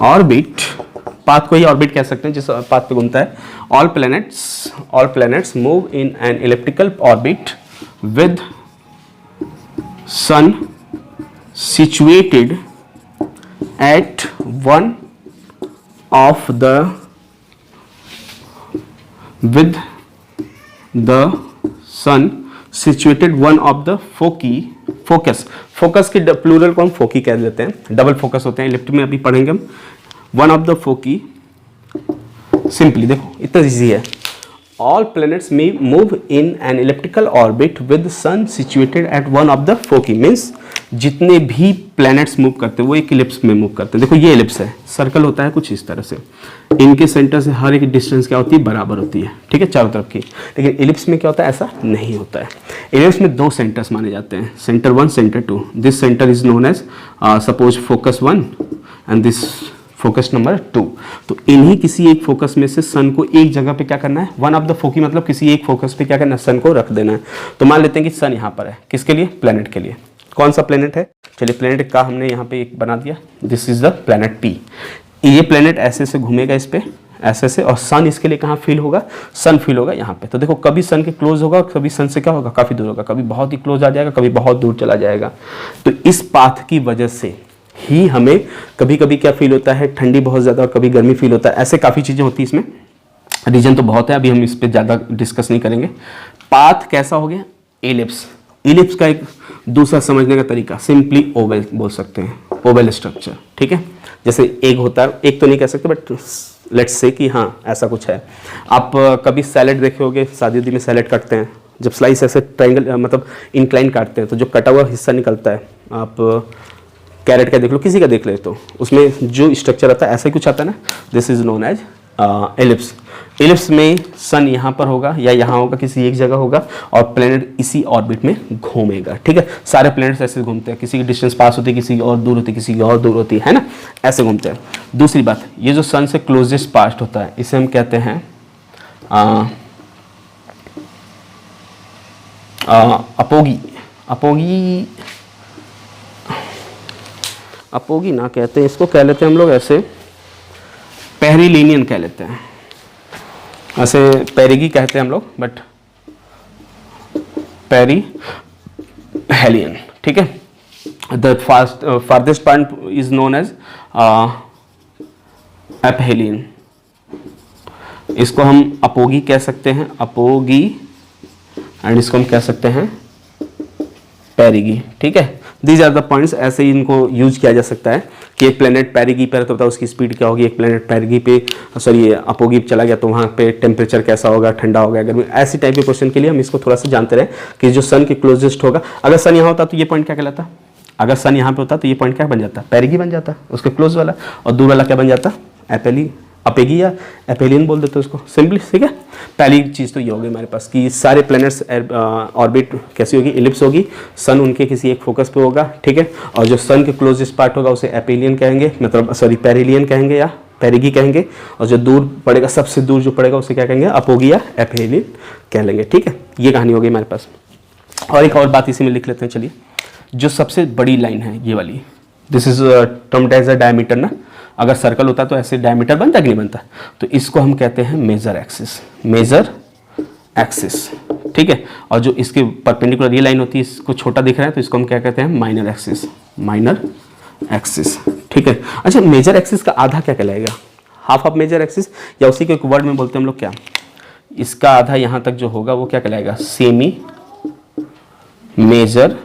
orbit, path को ही ऑर्बिट कह सकते हैं जिस पाथ पे घूमता है। All planets move in an elliptical orbit with sun situated at one of the with the sun situated one of the focus के plural को हम फोकी कह देते हैं, डबल फोकस होते हैं, इलेक्ट्रिक में अभी पढ़ेंगे हम। One of the foci, simply देखो इतना इजी है, ऑल प्लैनेट्स में move in an elliptical orbit with sun situated at one of the foci, means जितने भी प्लैनेट्स मूव करते हैं वो एक इलिप्स में मूव करते हैं। देखो ये इलिप्स है, सर्कल होता है कुछ इस तरह से, इनके सेंटर से हर एक डिस्टेंस क्या होती है, बराबर होती है, ठीक है, चारों तरफ की। लेकिन इलिप्स में क्या होता है, ऐसा नहीं होता है। इलिप्स में दो सेंटर्स माने जाते हैं, centre 1 centre 2। This centre is known as suppose focus 1 and this focus number 2। तो इन्हीं किसी एक फोकस में से सन को एक जगह पे क्या करना है, वन ऑफ द फोकी मतलब किसी एक फोकस पे क्या करना है, सन को रख देना है। तो मान लेते हैं कि सन यहाँ पर है, किसके लिए, प्लेनेट के लिए। कौन सा प्लेनेट है, चलिए प्लेनेट का हमने यहाँ पे एक बना दिया, this is the planet P. ये प्लेनेट ऐसे से घूमेगा इस पे, ऐसे से, और सन इसके लिए कहाँ फील होगा, सन फील होगा यहाँ पे। तो देखो कभी सन के क्लोज होगा, कभी सन से क्या होगा, काफी दूर होगा, कभी बहुत ही क्लोज आ जाएगा, कभी बहुत दूर चला जाएगा। तो इस पाथ की वजह से ही हमें कभी कभी क्या फील होता है, ठंडी बहुत ज्यादा, और कभी गर्मी फील होता है। ऐसे काफी चीजें होती है इसमें, रीजन तो बहुत है, अभी हम इस पर ज्यादा डिस्कस नहीं करेंगे। पाथ कैसा हो गया, एलिप्स। इलिप्स का एक दूसरा समझने का तरीका सिंपली ओवल बोल सकते हैं, ओवल स्ट्रक्चर, ठीक है। जैसे एक होता है, एक तो नहीं कह सकते बट लेट्स से कि हाँ ऐसा कुछ है। आप कभी सैलेड देखे होगे, शादी उदी में सैलेड काटते हैं, जब स्लाइस ऐसे ट्रायंगल मतलब इंक्लाइन काटते हैं तो जो कटा हुआ हिस्सा निकलता है, आप कैरेट का देख लो, किसी का देख ले, तो उसमें जो स्ट्रक्चर आता है ऐसा ही कुछ आता है ना, this is known as ellipse. Ellipse में सन यहाँ पर होगा या यहाँ होगा, किसी एक जगह होगा, और प्लेनेट इसी ऑर्बिट में घूमेगा, ठीक है। सारे प्लेनेट्स ऐसे घूमते हैं, किसी की डिस्टेंस पास होती है, किसी की और दूर होती है, किसी की और दूर होती है ना, ऐसे घूमते हैं। दूसरी बात, ये जो सन से क्लोजेस्ट पास्ट होता है इसे हम कहते हैं अपोगी। अपोगी ना कहते हैं इसको, कह लेते हैं हम लोग ऐसे पेरिलिनियन कह लेते हैं, ऐसे पेरिगी कहते हैं हम लोग, बट पेरिहेलियन, ठीक है। The farthest point is known as aphelion. इसको हम अपोगी कह सकते हैं, अपोगी, एंड इसको हम कह सकते हैं पेरिगी, ठीक है। दीज आर द पॉइंट्स, ऐसे ही इनको यूज किया जा सकता है कि एक प्लेनेट पेरिगी पर तो बताओ उसकी स्पीड क्या होगी, एक प्लेनेट पेरिगी पे सॉरी अपोगी पे चला गया तो वहाँ पे टेम्परेचर कैसा होगा, ठंडा होगा, गर्मी, ऐसी टाइप के क्वेश्चन के लिए हम इसको थोड़ा सा जानते रहे कि जो सन के क्लोजेस्ट होगा, अगर सन यहाँ होता तो ये पॉइंट क्या कहलाता, अगर सन यहाँ पे होता तो ये पॉइंट क्या बन जाता, पेरिगी बन जाता, उसके क्लोज वाला, और दूर वाला क्या बन जाता, अपेगी या एपेलियन बोल देते उसको सिंपली, ठीक है। पहली चीज़ तो ये होगी हमारे पास कि सारे प्लैनेट्स ऑर्बिट कैसी होगी, इलिप्स होगी, सन उनके किसी एक फोकस पे होगा, ठीक है। और जो सन के क्लोजेस्ट पार्ट होगा उसे एपेलियन कहेंगे, मतलब सॉरी पेरिलियन कहेंगे या पेरिगी कहेंगे, और जो दूर पड़ेगा, सबसे दूर जो पड़ेगा उसे क्या कहेंगे, अपोगी या एपेलियन कह लेंगे, ठीक है। ये कहानी होगी हमारे पास। और एक और बात इसी में लिख लेते हैं, चलिए। जो सबसे बड़ी लाइन है ये वाली, this is termed as a diameter ना, अगर सर्कल होता तो ऐसे डायमीटर बनता कि नहीं बनता, तो इसको हम कहते हैं मेजर एक्सिस, मेजर एक्सिस, ठीक है। और जो इसके परपेंडिकुलर ये लाइन होती है, इसको छोटा दिख रहा है तो इसको हम क्या कहते हैं, माइनर एक्सिस, माइनर एक्सिस, ठीक है। अच्छा, मेजर एक्सिस का आधा क्या कहलाएगा, हाफ ऑफ मेजर एक्सिस, या उसी के एक वर्ड में बोलते हैं हम लोग क्या, इसका आधा यहाँ तक जो होगा वो क्या कहलाएगा, सेमी मेजर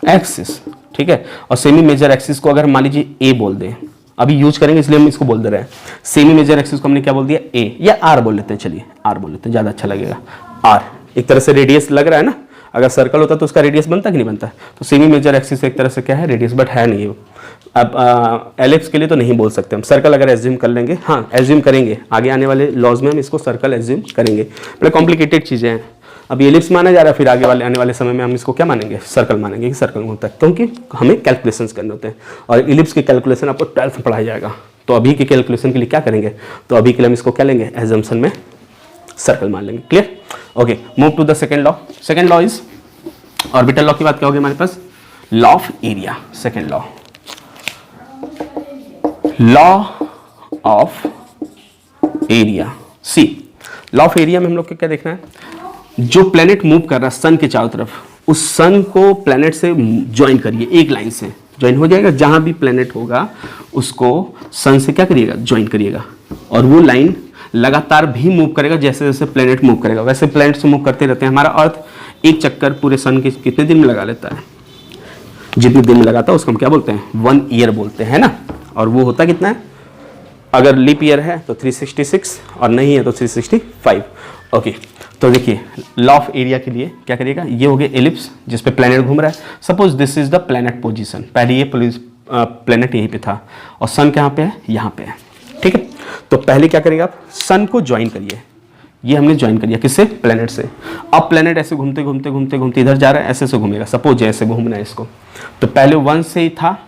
एक्सिस, ठीक है। और सेमी मेजर एक्सिस को अगर मान लीजिए ए बोल दें, अभी यूज करेंगे इसलिए हम इसको बोल दे रहे हैं, सेमी मेजर एक्सिस को हमने क्या बोल दिया, ए, या आर बोल लेते हैं, चलिए आर बोल लेते हैं, ज़्यादा अच्छा लगेगा। आर एक तरह से रेडियस लग रहा है ना, अगर सर्कल होता तो उसका रेडियस बनता कि नहीं बनता? तो सेमी मेजर एक्सिस एक तरह से क्या है, रेडियस, बट है नहीं। अब एलिप्स के लिए तो नहीं बोल सकते हम, सर्कल अगर एज्यूम कर लेंगे, हाँ एज्यूम करेंगे, आगे आने वाले लॉज में हम इसको सर्कल एज्यूम करेंगे। बड़े कॉम्प्लिकेटेड चीज़ें हैं। अब एलिप्स माना जा रहा है, फिर आगे आने वाले समय में हम इसको क्या मानेंगे, सर्कल मानेंगे कि सर्कल होता है, क्योंकि हमें कैलकुलेशंस करने होते हैं और एलिप्स की कैलकुलेशन आपको 12th में पढ़ाया जाएगा। तो अभी के कैलकुलेशन के लिए क्या करेंगे, तो अभी के लिए हम इसको क्या लेंगे, एजम्पशन में सर्कल मान लेंगे। Clear? Okay, move to the second law. Second law is orbital law की बात क्या होगी हमारे पास, law of area. Second law, law of area. See, law of area में हम लोग को क्या देखना है, जो प्लेनेट मूव कर रहा है सन के चारों तरफ, उस सन को प्लेनेट से ज्वाइन करिए, एक लाइन से ज्वाइन हो जाएगा। जहां भी प्लेनेट होगा उसको सन से क्या करिएगा, ज्वाइन करिएगा, और वो लाइन लगातार भी मूव करेगा जैसे जैसे प्लेनेट मूव करेगा। वैसे प्लेनेट से मूव करते रहते हैं। हमारा अर्थ एक चक्कर पूरे सन के कितने दिन में लगा लेता है, जितने दिन में लगाता है उसको हम क्या बोलते हैं, 1 ईयर बोलते हैं ना। और वो होता कितना है, अगर लीप ईयर है तो 366 और नहीं है तो 365। ओके, तो देखिए लॉ ऑफ एरिया के लिए क्या करिएगा, ये हो गया एलिप्स जिस पे प्लेनेट घूम रहा है। Suppose this is the planet position, पहले ये प्लेनेट यहीं पे था और सन कहाँ पे है, यहाँ पे है। ठीक है, तो पहले क्या करेगा आप, सन को ज्वाइन करिए। ये हमने ज्वाइन कर दिया किससे, प्लेनेट से। अब प्लेनेट ऐसे घूमते घूमते घूमते घूमते इधर जा रहा है, ऐसे से घूमेगा। सपोज ऐसे घूमना है इसको, तो पहले 1 से ही था,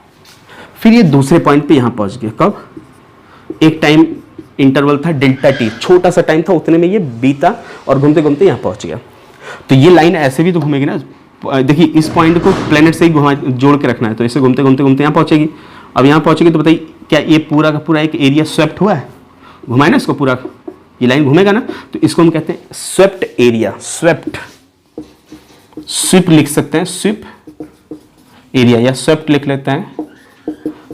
फिर ये दूसरे पॉइंट पे यहाँ पहुँच गया। कब, एक टाइम इंटरवल था डेल्टा टी, छोटा सा टाइम था, उतने में ये बीता और घूमते घूमते यहाँ पहुँच गया। तो ये लाइन ऐसे भी तो घूमेगी ना। देखिए इस पॉइंट को प्लेनेट से ही जोड़ के रखना है, तो इसे घूमते घूमते घूमते यहाँ पहुँचेगी। अब यहाँ पहुँचेगी तो बताइए क्या ये पूरा का पूरा एक एरिया स्वेप्ट हुआ है, घुमाए ना इसको पूरा, ये लाइन घूमेगा ना, तो इसको हम कहते हैं स्वेप्ट एरिया। स्वेप्ट, स्विप लिख सकते हैं, स्विप एरिया, या स्वेप्ट लिख लेते हैं,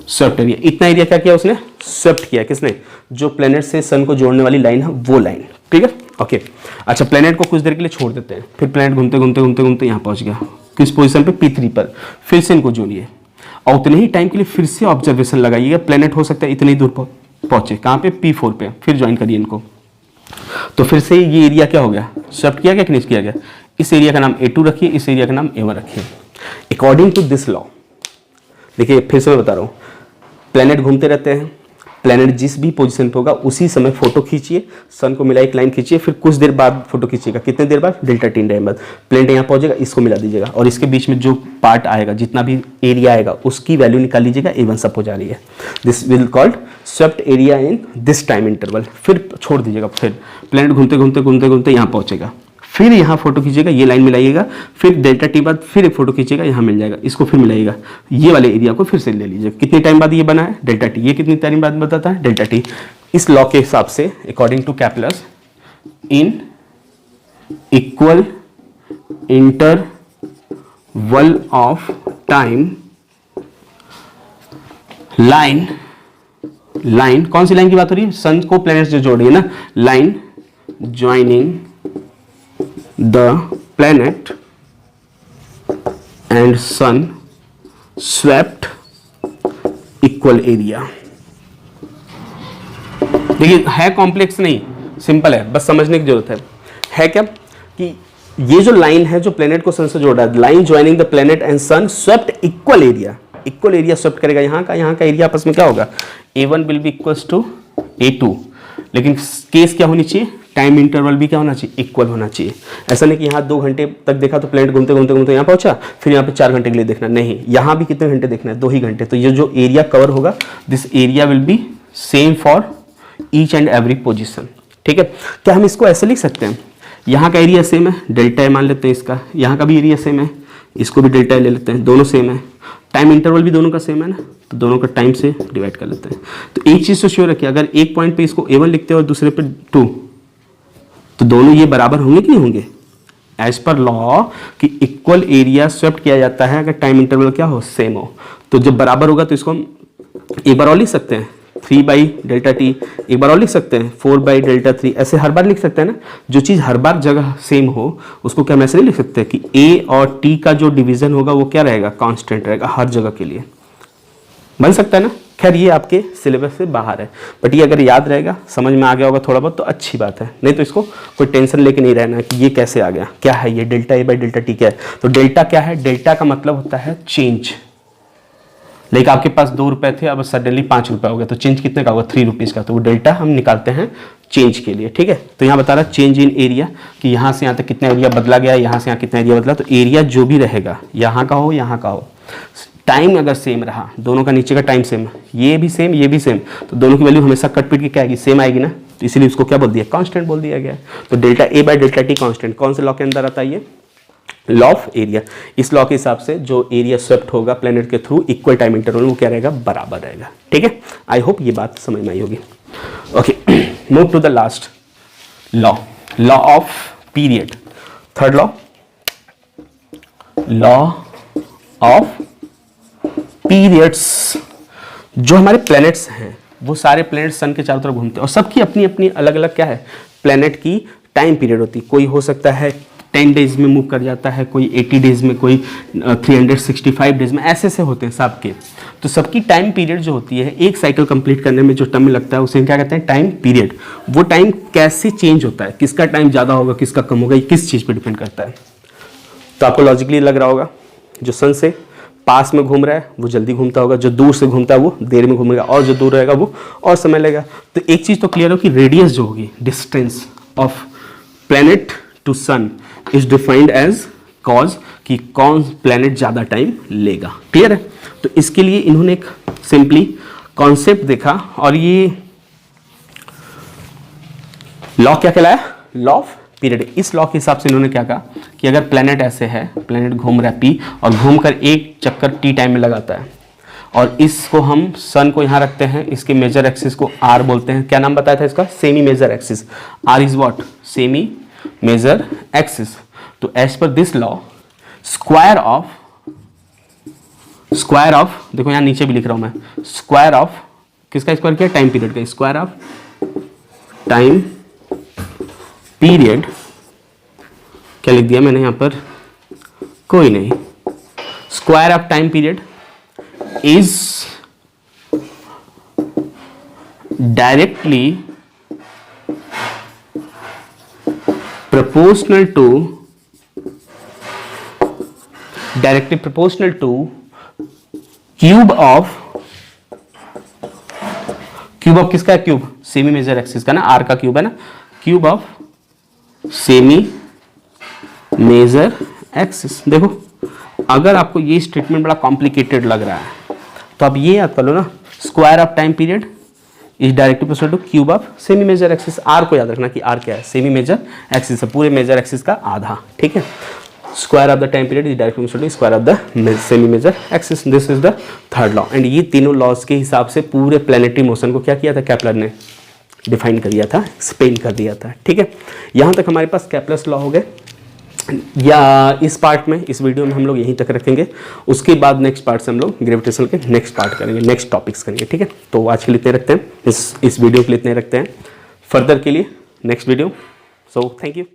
स्वेप्ट एरिया। इतना एरिया क्या किया उसने, स्वेप्ट किया। किसने, जो प्लेनेट से सन को जोड़ने वाली लाइन है वो लाइन। ठीक है, ओके। अच्छा, प्लेनेट को कुछ देर के लिए छोड़ देते हैं, फिर प्लेनेट घूमते घूमते घूमते घूमते यहाँ पहुंच गया, किस पोजीशन पे, P3 पर। फिर से इनको जोड़िए और उतने ही टाइम के लिए फिर से ऑब्जर्वेशन लगाइएगा। प्लेनेट हो सकता है इतनी दूर पहुंचे, कहाँ पे, P4 पे। फिर ज्वाइन करिए इनको, तो फिर से ये एरिया क्या हो गया, स्वेप्ट किया गया कि नहीं किया गया। इस एरिया का नाम A2 रखिए, इस एरिया का नाम A1 रखिए। अकॉर्डिंग टू दिस लॉ, देखिए फिर से मैं बता रहा हूँ, प्लेनेट घूमते रहते हैं, प्लेनेट जिस भी पोजीशन पे होगा उसी समय फोटो खींचिए, सन को मिला एक लाइन खींचिए, फिर कुछ देर बाद फोटो खींचिएगा। कितने देर बाद, डेल्टा टी टाइम बाद। प्लेनेट यहाँ पहुंचेगा, इसको मिला दीजिएगा और इसके बीच में जो पार्ट आएगा, जितना भी एरिया आएगा उसकी वैल्यू निकाल लीजिएगा। A1 सब हो जा रही है। This will called swept area in this time interval. फिर छोड़ दीजिएगा, फिर प्लेनेट घूमते घूमते घूमते घूमते यहाँ पहुंचेगा, फिर यहाँ फोटो खींचेगा, ये लाइन मिलाइएगा, फिर डेल्टा टी बाद फिर एक फोटो खींचेगा, यहाँ मिल जाएगा, इसको फिर मिलाइएगा, ये वाले एरिया को फिर से ले लीजिए। कितने टाइम बाद ये बना है, डेल्टा टी। ये कितनी टाइम बाद बताता है, डेल्टा टी। इस लॉ के हिसाब से according to Kepler's, in equal interval of time, line कौन सी लाइन की बात हो रही है, सन को प्लैनेट से जोड़ रही है ना, line joining the planet and sun swept equal area। देखिए है कॉम्प्लेक्स नहीं, सिंपल है, बस समझने की जरूरत है क्या कि ये जो लाइन है जो प्लेनेट को सन से जोड़ रहा है, line joining the planet and sun swept equal area. Equal area swept करेगा, यहाँ का एरिया आपस में क्या होगा, A1 will be equals to A2। लेकिन केस क्या होनी चाहिए, टाइम इंटरवल भी क्या होना चाहिए, इक्वल होना चाहिए। ऐसा नहीं कि यहाँ 2 घंटे तक देखा तो प्लेनेट घूमते घूमते घूमते यहाँ पहुंचा, फिर यहाँ पे 4 घंटे के लिए देखना, नहीं, यहाँ भी कितने घंटे देखना है, 2 ही घंटे। तो ये जो एरिया कवर होगा, this area will be same for each and every position. ठीक है, क्या हम इसको ऐसे लिख सकते हैं, यहाँ का एरिया सेम है, डेल्टा ए मान लेते हैं इसका, यहाँ का भी एरिया सेम है, इसको भी डेल्टा ए ले लेते हैं, दोनों सेम है, टाइम इंटरवल भी दोनों का सेम है ना, तो दोनों का टाइम से डिवाइड कर लेते हैं। तो एक चीज़ तो श्योर रखिए, अगर एक पॉइंट पे इसको A1 लिखते हैं और दूसरे पे 2, तो दोनों ये बराबर होंगे कि नहीं होंगे, एज पर लॉ कि इक्वल एरिया स्वेप्ट किया जाता है अगर टाइम इंटरवल क्या हो, सेम हो। तो जब बराबर होगा तो इसको हम एक बार और लिख सकते हैं, 3/Δt, एक बार और लिख सकते हैं 4/Δ3, ऐसे हर बार लिख सकते हैं ना। जो चीज़ हर बार जगह सेम हो उसको क्या हम ऐसे नहीं लिख सकते कि A और T का जो डिवीजन होगा वो क्या रहेगा, कांस्टेंट रहेगा हर जगह के लिए, बन सकता है ना। खैर ये आपके सिलेबस से बाहर है, बट ये अगर याद रहेगा, समझ में आ गया होगा थोड़ा बहुत तो अच्छी बात है, नहीं तो इसको कोई टेंशन लेके नहीं रहना कि ये कैसे आ गया, क्या है ये delta A by delta T क्या है। तो डेल्टा क्या है, डेल्टा का मतलब होता है चेंज। लेकिन आपके पास 2 रुपए थे, अब सडनली 5 रुपए हो गया, तो चेंज कितने का होगा, 3 रुपीज़ का, तो वो डेल्टा हम निकालते हैं चेंज के लिए, ठीक है। तो यहाँ बता रहा चेंज इन एरिया कि यहाँ से यहाँ तक कितना एरिया बदला गया, यहाँ से यहाँ कितना एरिया बदला, तो एरिया जो भी रहेगा, यहाँ का हो यहाँ का हो, टाइम अगर सेम रहा, दोनों का नीचे का टाइम सेम, ये भी सेम ये भी सेम, तो दोनों की वैल्यू हमेशा कट पीट के क्या आएगी, सेम आएगी ना, तो इसीलिए उसको क्या बोल दिया, कांस्टेंट बोल दिया गया। तो delta A by delta T constant, कौन से लॉ के अंदर आता है ये, लॉ ऑफ एरिया। इस लॉ के हिसाब से जो एरिया स्वेप्ट होगा प्लेनेट के थ्रू इक्वल टाइम इंटरवल वो क्या रहेगा, बराबर रहेगा, ठीक है। आई होप ये बात समझ में आई होगी। Okay, move to the last law, law of period. Third law, law of periods. जो हमारे प्लैनेट्स हैं वो सारे प्लैनेट सन के चारों तरफ घूमते हैं और सबकी अपनी अपनी अलग अलग क्या है, प्लैनेट की टाइम पीरियड होती है। कोई हो सकता है 10 डेज में मूव कर जाता है, कोई 80 डेज में, कोई 365 डेज में, ऐसे से होते हैं सबके। तो सबकी टाइम पीरियड जो होती है, एक साइकिल कंप्लीट करने में जो टाइम लगता है उसे क्या कहते हैं, टाइम पीरियड। वो टाइम कैसे चेंज होता है, किसका टाइम ज़्यादा होगा किसका कम होगा, ये किस चीज़ पर डिपेंड करता है। तो आपको लॉजिकली लग रहा होगा, जो सन से पास में घूम रहा है वो जल्दी घूमता होगा, जो दूर से घूमता है वो देर में घूमेगा, और जो दूर रहेगा वो और समय लेगा। तो एक चीज़ तो क्लियर हो कि रेडियस जो होगी, distance of planet to sun is defined as cause, कि कौन प्लैनेट ज़्यादा टाइम लेगा। क्लियर है। तो इसके लिए इन्होंने एक सिंपली कॉन्सेप्ट देखा, और ये लॉ क्या कहलाया, लॉ ऑफ पीरियड। इस लॉ के हिसाब से इन्होंने क्या कहा कि अगर प्लैनेट ऐसे है, प्लैनेट घूम रहा है पी और घूमकर एक चक्कर टी टाइम में लगाता है, और इसको हम सन को यहाँ रखते हैं, इसके मेजर एक्सिस को आर बोलते हैं। क्या नाम बताया था इसका, semi major axis. R is what, semi major axis. तो as per this law square of देखो यहाँ नीचे भी लिख रहा हूं मैं, स्क्वायर ऑफ किसका स्क्वायर किया, टाइम पीरियड का। स्क्वायर ऑफ टाइम पीरियड, क्या लिख दिया मैंने यहां पर, कोई नहीं, square of time period is directly proportional to cube of किसका है, क्यूब सेमी मेजर एक्सिस का ना, आर का क्यूब है ना, cube of semi major axis. देखो अगर आपको ये स्टेटमेंट बड़ा कॉम्प्लिकेटेड लग रहा है तो आप ये याद कर लो ना, square of time period is directly proportional to cube of semi major axis. R को याद रखना कि आर क्या है, सेमी मेजर एक्सिस है, पूरे मेजर एक्सिस का आधा, ठीक है। Square of the time period is directly proportional to square of the semi major axis. This is the third law. And ये तीनों लॉज के हिसाब से पूरे प्लैनेटरी मोशन को क्या किया था, केपलर ने डिफाइन कर दिया था, एक्सप्लेन कर दिया था, ठीक है। यहाँ तक हमारे पास केपलर्स लॉ हो गए, या इस पार्ट में, इस वीडियो में हम लोग यहीं तक रखेंगे। उसके बाद नेक्स्ट पार्ट से हम लोग ग्रेविटेशन के नेक्स्ट पार्ट करेंगे, नेक्स्ट टॉपिक्स करेंगे, ठीक है। तो आज के लिए इतने रखते हैं, इस वीडियो के लिए इतने रखते हैं। फर्दर के लिए next video. So thank you.